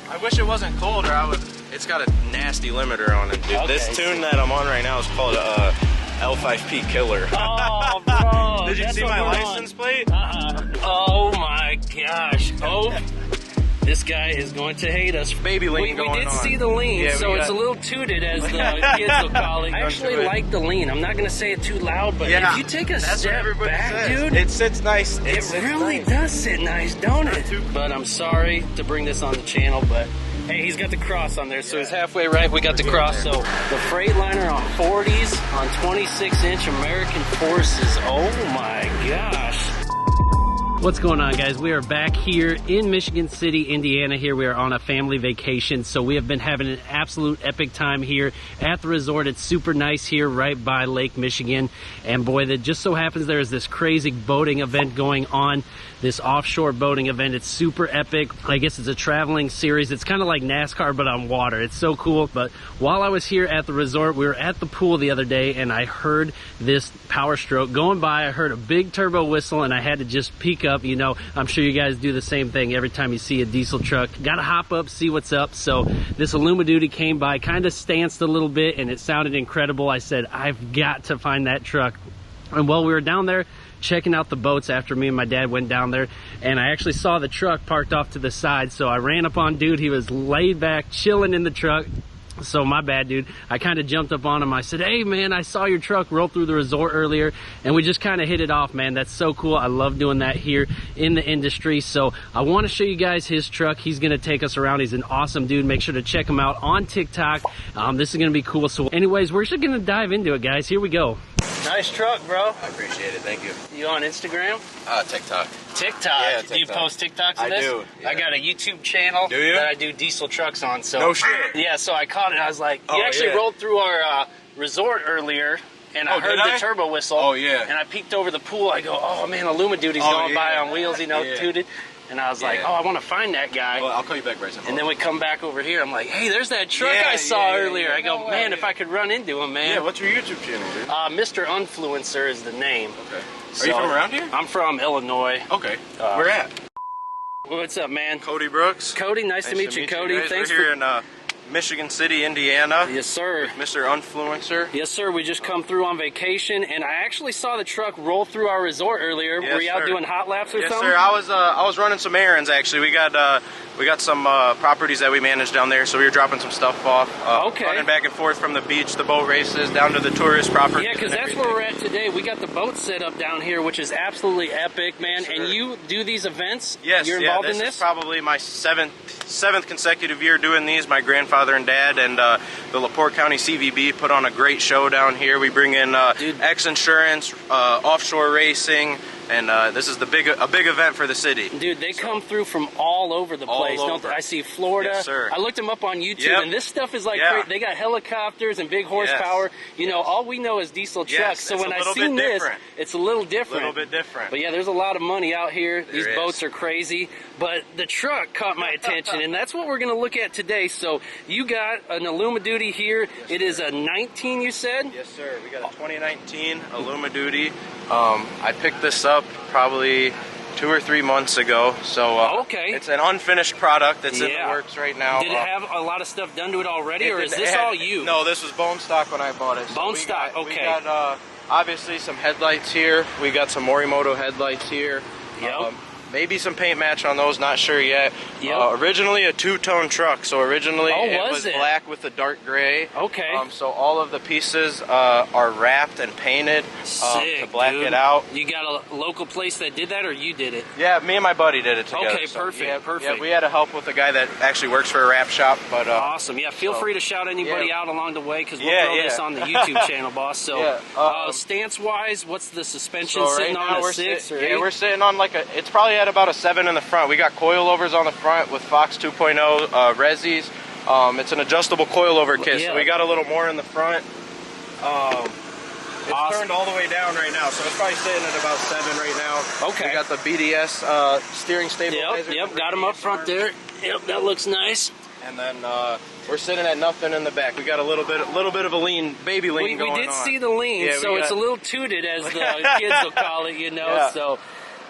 I wish it wasn't cold, or I would. It's got a nasty limiter on it, dude. Okay, this tune that I'm on right now is called L5P Killer. Oh, bro. Did you see my license plate? Oh my gosh. Oh. This guy is going to hate us. Baby lean going on. We did see the lean, yeah, so it's a little tooted, as the kids will call it. I actually like the lean. I'm not going to say it too loud, but if you take a step back, dude, it sits nice. It really does sit nice, don't it? But I'm sorry to bring this on the channel, but hey, he's got the cross on there, so he's halfway right. We got the cross. So the Freightliner on 40s on 26-inch American Forces. Oh my gosh. What's going on, guys? We are back here in Michigan City, Indiana. Here we are on a family vacation, so we have been having an absolute epic time here at the resort. It's super nice here right by Lake Michigan, and boy, that just so happens there is this crazy boating event going on, this offshore boating event. It's super epic. I guess it's a traveling series. It's kind of like NASCAR but on water. It's so cool. But while I was here at the resort, we were at the pool the other day, and I heard this Powerstroke going by. I heard a big turbo whistle, and I had to just peek up. You know, I'm sure you guys do the same thing every time you see a diesel truck. Gotta hop up, see what's up. So this Alumaduty came by, kind of stanced a little bit, and it sounded incredible. I said, I've got to find that truck. And while we were down there checking out the boats after me and my dad went down there, and I actually saw the truck parked off to the side, so I ran up on dude. He was laid back, chilling in the truck. So my bad, dude. I kind of jumped up on him. I said, hey, man, I saw your truck roll through the resort earlier, and we just kind of hit it off, man. That's so cool. I love doing that here in the industry. So I want to show you guys his truck. He's going to take us around. He's an awesome dude. Make sure to check him out on TikTok. This is going to be cool. So anyways, we're just going to dive into it, guys. Here we go. Nice truck, bro. I appreciate it. Thank you. You on Instagram? TikTok. TikTok? Yeah, TikTok. Do you post TikToks of this? I do. Yeah. I got a YouTube channel that I do diesel trucks on. So no shit. Yeah, so I caught it. I was like, you actually rolled through our resort earlier, and I heard the turbo whistle. Oh, yeah. And I peeked over the pool. I go, oh, man, Alumaduty's going by on wheels, you know, tooted. And I was like, oh, I want to find that guy. Well, I'll call you back, Bryson. And then we come back over here. I'm like, hey, there's that truck I saw earlier. I go, man, if I could run into him, man. Yeah, what's your YouTube channel, dude? Mr.Unfluencer is the name. Okay. Are you from around here? I'm from Illinois. Okay. Where at? What's up, man? Cody Brooks. Cody, nice to meet you, Cody. Thanks. We're here in Michigan City, Indiana. Yes, sir. Mr.Unfluencer. Yes, sir. We just come through on vacation, and I actually saw the truck roll through our resort earlier. Were you out doing hot laps or something? Yes, sir. I was running some errands, actually. We got some properties that we manage down there, so we were dropping some stuff off. Running back and forth from the beach, the boat races, down to the tourist property. Yeah, because that's where we're at today. We got the boat set up down here, which is absolutely epic, man. Yes, and you do these events? Yes. You're involved in this? This is probably my seventh consecutive year doing these. My grandfather and dad and the LaPorte County CVB put on a great show down here. We bring in X Insurance, offshore racing, and this is a big event for the city. Dude, they come through from all over the place. Don't they? I see Florida. Yes, sir. I looked them up on YouTube, and this stuff is like crazy. They got helicopters and big horsepower. You know, all we know is diesel trucks. So when I seen this, it's a little different. A little bit different. But yeah, there's a lot of money out here. These boats are crazy. But the truck caught my attention, and that's what we're going to look at today. So you got an Alumaduty here. Yes, it is a 19, you said? Yes, sir. We got a 2019 Alumaduty. I picked this up probably 2 or 3 months ago, so it's an unfinished product that's in the works right now. Did it have a lot of stuff done to it already, or is this all you? No, this was bone stock when I bought it. Bone stock, okay. We got obviously some headlights here. We got some Morimoto headlights here. Yep. Maybe some paint match on those, not sure yet. Originally a two-tone truck, so originally it was black with a dark gray. Okay. So all of the pieces are wrapped and painted to black it out. You got a local place that did that, or you did it? Yeah, me and my buddy did it together. Okay, perfect, perfect. Yeah, we had to help with a guy that actually works for a wrap shop. But awesome. Yeah, feel free to shout anybody out along the way, because we'll throw this on the YouTube channel, boss. So stance-wise, what's the suspension sitting on, a 6 or 8? Yeah, we're sitting on like it's probably at about a 7 in the front. We got coilovers on the front with Fox 2.0 resis. It's an adjustable coilover kit, so we got a little more in the front. It's turned all the way down right now, so it's probably sitting at about 7 right now. Okay. We got the BDS steering stabilizer. Yep, got them up front there. Yep, that looks nice. And then we're sitting at nothing in the back. We got a little bit of a lean, baby lean going on. We did see the lean, so it's a little tooted, as the kids will call it, you know. So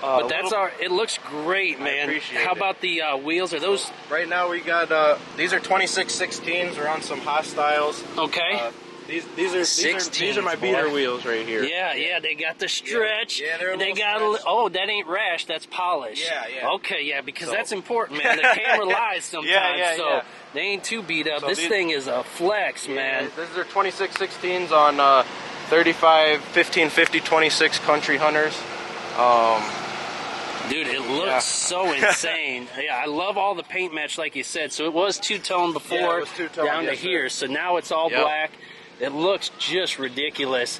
But that's it looks great, man. I appreciate How it. about the wheels? Are those? Right now we got, these are 2616s. We're on some Hostiles. Okay. These are my beater wheels right here. Yeah, they got the stretch. Yeah, they're a they little got stretched. Oh, that ain't rash, that's polish. Yeah. Okay, yeah, because that's important, man. The camera lies sometimes, so they ain't too beat up. So this thing is a flex, man. These are 2616s on 35, 1550, 26 Country Hunters. Dude, it looks so insane. Yeah, I love all the paint match, like you said. So it was two-tone before, it was two-tone, down to here. So now it's all black. It looks just ridiculous.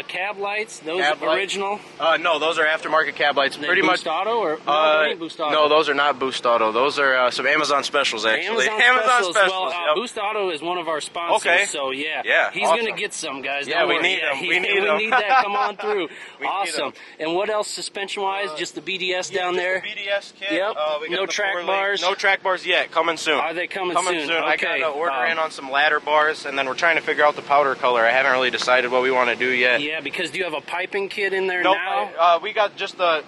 Cab lights, those original? No, those are aftermarket cab lights. Pretty Boost much. Auto or no, they ain't Boost Auto. No, those are not Boost Auto. Those are some Amazon specials, actually. Amazon specials. Well, Boost Auto is one of our sponsors. Okay. So yeah, he's awesome. gonna get some, guys. Yeah, Don't we worry. need them. We need that. Come on through. We awesome. need 'em. And what else, suspension-wise? Just the BDS down there. The BDS kit. Yep. We got No the track 4-link. bars. No track bars yet. Coming soon. Are they coming soon? I Okay. got an order in on some ladder bars, and then we're trying to figure out the powder color. I haven't really decided what we want to do yet. Yeah, because do you have a piping kit in there Nope, now? we got just the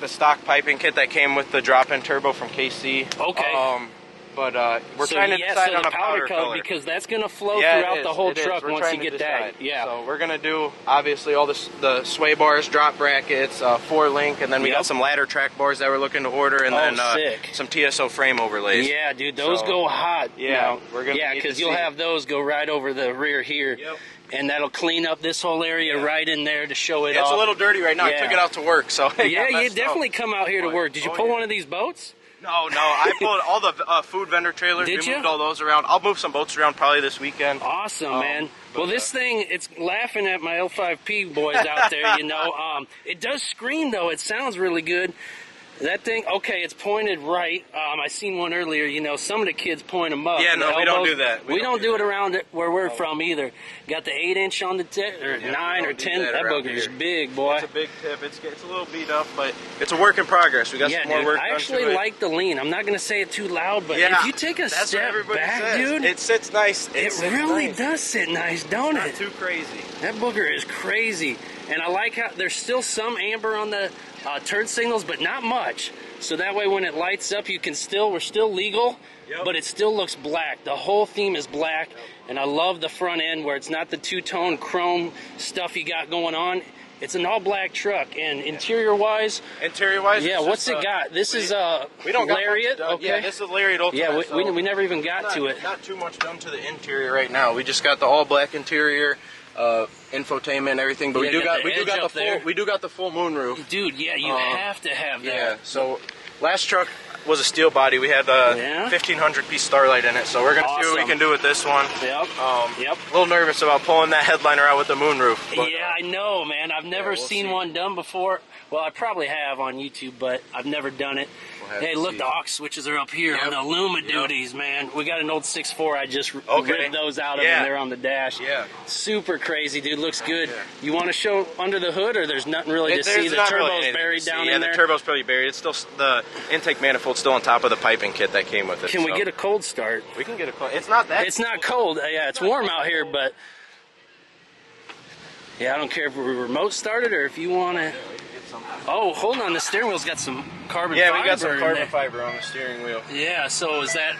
stock piping kit that came with the drop-in turbo from KC. Okay. But we're trying to decide on the a powder color because that's going to flow throughout the whole truck once you get that. Yeah. So we're gonna do obviously all the sway bars, drop brackets, 4-link, and then we got some ladder track bars that we're looking to order, and then some TSO frame overlays. Yeah, dude, those go hot. Yeah, we're gonna. Yeah, because you'll have those go right over the rear here. Yep. And that'll clean up this whole area right in there to show it off. It's a little dirty right now. I took it out to work, so yeah, you definitely come out here to work. Did you pull one of these boats? No, I pulled all the food vendor trailers. Did you? Moved all those around. I'll move some boats around probably this weekend. Awesome, man. Well, this thing, it's laughing at my L5P boys out there, you know. It does scream, though. It sounds really good. That thing, okay, it's pointed right. I seen one earlier, you know, some of the kids point them up. Yeah, no, we don't do that. We don't do it around where we're from either. Got the 8-inch on the tip, or 9 or 10. That booger is big, boy. It's a big tip. It's a little beat up, but it's a work in progress. We got some more work done to it. I actually like the lean. I'm not going to say it too loud, but if you take a step back, dude, it sits nice. It really does sit nice, don't it? Not too crazy. That booger is crazy. And I like how there's still some amber on the turn signals, but not much. So that way when it lights up, we're still legal, but it still looks black. The whole theme is black, and I love the front end where it's not the two-tone chrome stuff you got going on. It's an all-black truck, and interior-wise, yeah, what's it got? This is a Lariat, okay? Yeah, this is Lariat Ultimate. Yeah, we never even got to it. Not too much done to the interior right now. We just got the all-black interior. Infotainment and everything, but we do got the full moonroof. Dude, yeah, you have to have that. Yeah. So last truck was a steel body. We had a 1500 piece Starlight in it, so we're gonna see what we can do with this one. Yep. A little nervous about pulling that headliner out with the moonroof. But, yeah, I know, man. I've never seen one done before. Well, I probably have on YouTube, but I've never done it. Hey, look, the aux switches are up here on the Luma duties, man. We got an old 6.4. I just ripped those out of them. They're on the dash. Yeah. Super crazy, dude. Looks good. You want to show under the hood, or there's nothing really to see? The turbo's buried down in there? Yeah, the turbo's probably buried. It's still, the intake manifold's still on top of the piping kit that came with it. Can we get a cold start? We can get a cold. It's not that. It's not cold. Yeah, it's warm out here, but yeah, I don't care if we're remote started or if you want to. Oh, hold on. The steering wheel's got some carbon fiber. Yeah, we got some carbon fiber on the steering wheel. Yeah, so is that...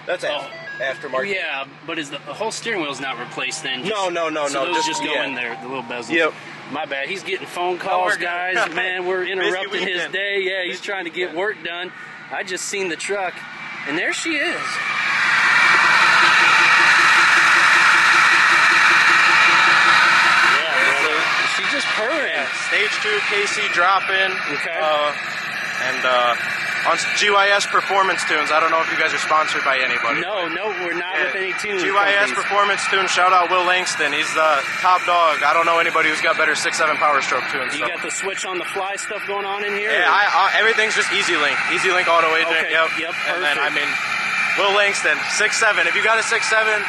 that's aftermarket. Yeah, but is the whole steering wheel's not replaced then? No. So those just go in there, the little bezels. Yep. My bad. He's getting phone calls, guys. Man, we're interrupting his day. Yeah, he's trying to get work done. I just seen the truck, and there she is. She's just purring. Yeah, stage 2 KC drop-in. Okay. And on GYS Performance Tunes. I don't know if you guys are sponsored by anybody. No, we're not with any tunes. GYS Performance Tunes. Shout out Will Langston. He's the top dog. I don't know anybody who's got better 6.7 Powerstroke tunes. You got the switch on the fly stuff going on in here? Yeah, everything's just Easy Link auto agent. Okay. Yep. And then Will Langston 6.7. If you got a 6.7.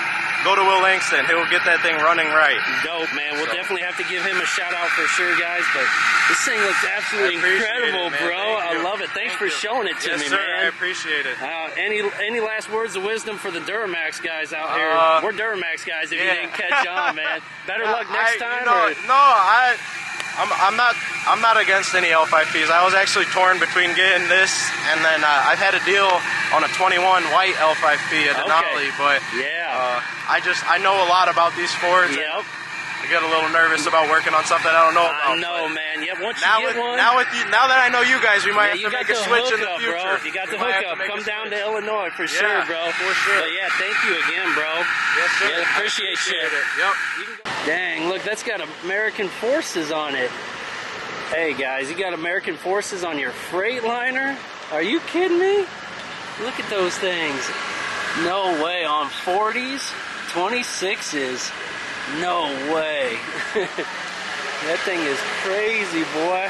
Go to Will Langston. He'll get that thing running right. Dope, man. We'll definitely have to give him a shout out for sure, guys. But this thing looks absolutely incredible, bro. I love it. Thanks for showing it to me, sir, man. I appreciate it. Any last words of wisdom for the Duramax guys out here? We're Duramax guys if you didn't catch on, man. Better luck next time? I'm not against any L5Ps. I was actually torn between getting this and then I've had a deal on a 21 white L5P at Denali, but yeah, I know a lot about these Fords. Yep. I get a little nervous about working on something I don't know about. I know, man. Yeah, once now you get one. Now that I know you guys, we might have to make a switch in the future. Bro. You got the hookup. Come down to Illinois for sure, bro. For sure. But yeah, thank you again, bro. Yes, sir. Yeah, appreciate it. Yep. Dang, look, that's got American Forces on it. Hey guys, you got American Forces on your Freightliner? Are you kidding me? Look at those things. No way, on 40s, 26s. No way. That thing is crazy, boy.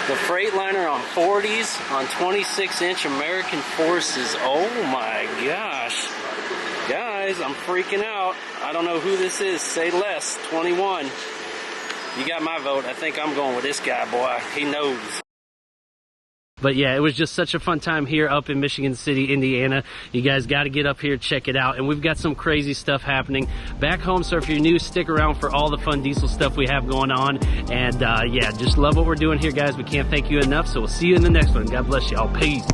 The Freightliner on 40s, on 26-inch American Forces. Oh my gosh. Guys, I'm freaking out. I don't know who this is. Say less. 21. You got my vote. I think I'm going with this guy, boy. He knows. But yeah, it was just such a fun time here up in Michigan City, Indiana. You guys got to get up here, check it out. And we've got some crazy stuff happening back home. So if you're new, stick around for all the fun diesel stuff we have going on. And yeah, just love what we're doing here, guys. We can't thank you enough. So we'll see you in the next one. God bless y'all. Peace.